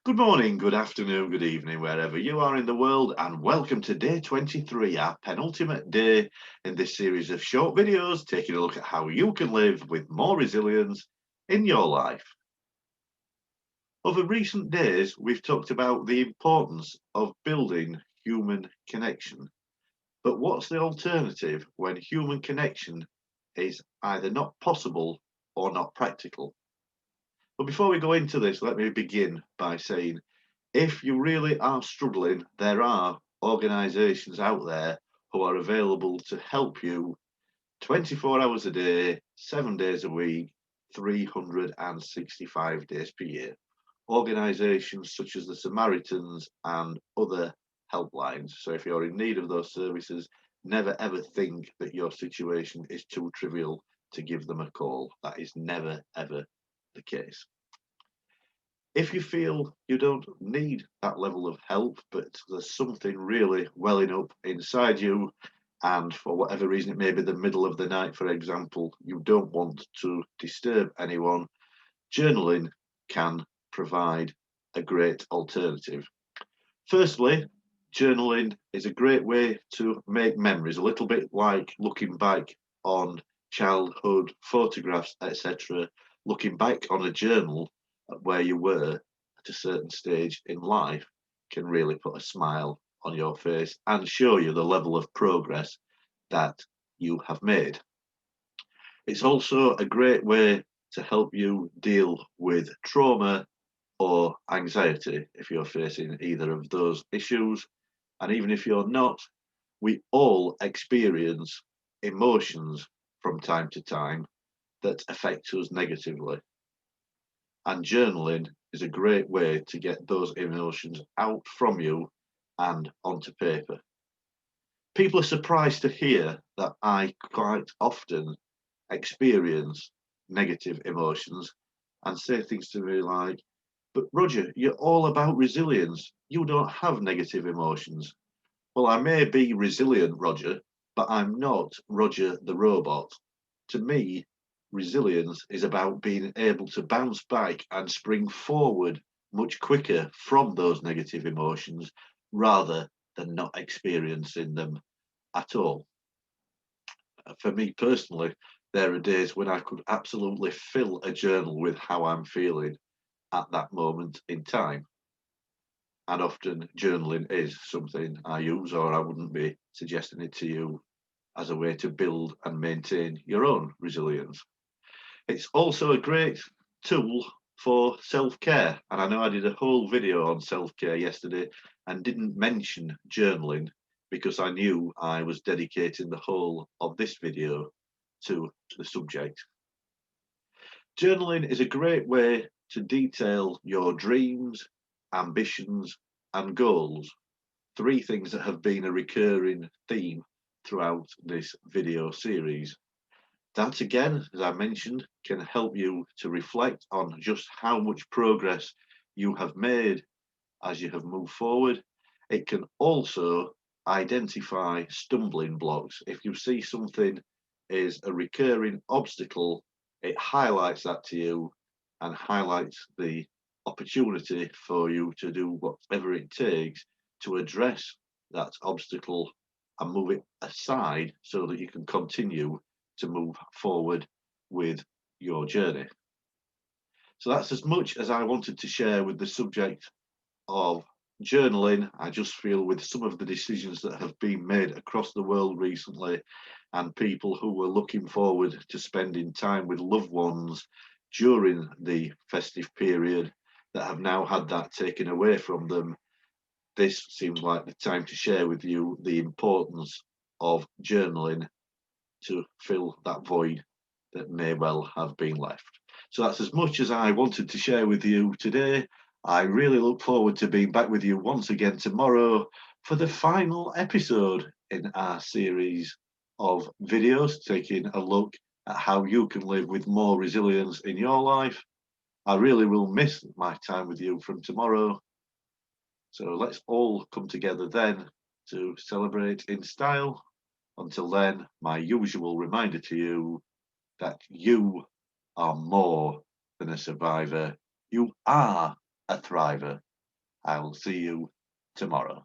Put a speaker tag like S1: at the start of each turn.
S1: Good morning, good afternoon, good evening, wherever you are in the world, and welcome to day 23, our penultimate day in this series of short videos taking a look at how you can live with more resilience in your life. Over recent days, we've talked about the importance of building human connection. But what's the alternative when human connection is either not possible or not practical? But before we go into this, let me begin by saying if you really are struggling, there are organisations out there who are available to help you 24 hours a day, 7 days a week, 365 days per year. Organisations such as the Samaritans and other helplines. So if you're in need of those services, never ever think that your situation is too trivial to give them a call. That is never ever the case. If you feel you don't need that level of help, but there's something really welling up inside you, and for whatever reason, it may be the middle of the night, for example, you don't want to disturb anyone, journaling can provide a great alternative. Firstly, journaling is a great way to make memories, a little bit like looking back on childhood photographs, etc. Looking back on a journal at where you were at a certain stage in life can really put a smile on your face and show you the level of progress that you have made. It's also a great way to help you deal with trauma or anxiety if you're facing either of those issues. And even if you're not, we all experience emotions from time to time that affect us negatively. And journaling is a great way to get those emotions out from you and onto paper. People are surprised to hear that I quite often experience negative emotions and say things to me like, but Roger, you're all about resilience. You don't have negative emotions. Well, I may be resilient, Roger, but I'm not Roger the robot. To me, resilience is about being able to bounce back and spring forward much quicker from those negative emotions rather than not experiencing them at all. For me personally, there are days when I could absolutely fill a journal with how I'm feeling at that moment in time. And often journaling is something I use, or I wouldn't be suggesting it to you as a way to build and maintain your own resilience. It's also a great tool for self care. And I know I did a whole video on self care yesterday and didn't mention journaling because I knew I was dedicating the whole of this video to the subject. Journaling is a great way to detail your dreams, ambitions, and goals. Three things that have been a recurring theme throughout this video series. That, again, as I mentioned, can help you to reflect on just how much progress you have made as you have moved forward. It can also identify stumbling blocks. If you see something is a recurring obstacle, it highlights that to you and highlights the opportunity for you to do whatever it takes to address that obstacle and move it aside so that you can continue to move forward with your journey. So that's as much as I wanted to share with the subject of journaling. I just feel with some of the decisions that have been made across the world recently and people who were looking forward to spending time with loved ones during the festive period that have now had that taken away from them, this seems like the time to share with you the importance of journaling to fill that void that may well have been left. So that's as much as I wanted to share with you today. I really look forward to being back with you once again tomorrow for the final episode in our series of videos taking a look at how you can live with more resilience in your life. I really will miss my time with you from tomorrow. So let's all come together then to celebrate in style. Until then, my usual reminder to you that you are more than a survivor. You are a thriver. I will see you tomorrow.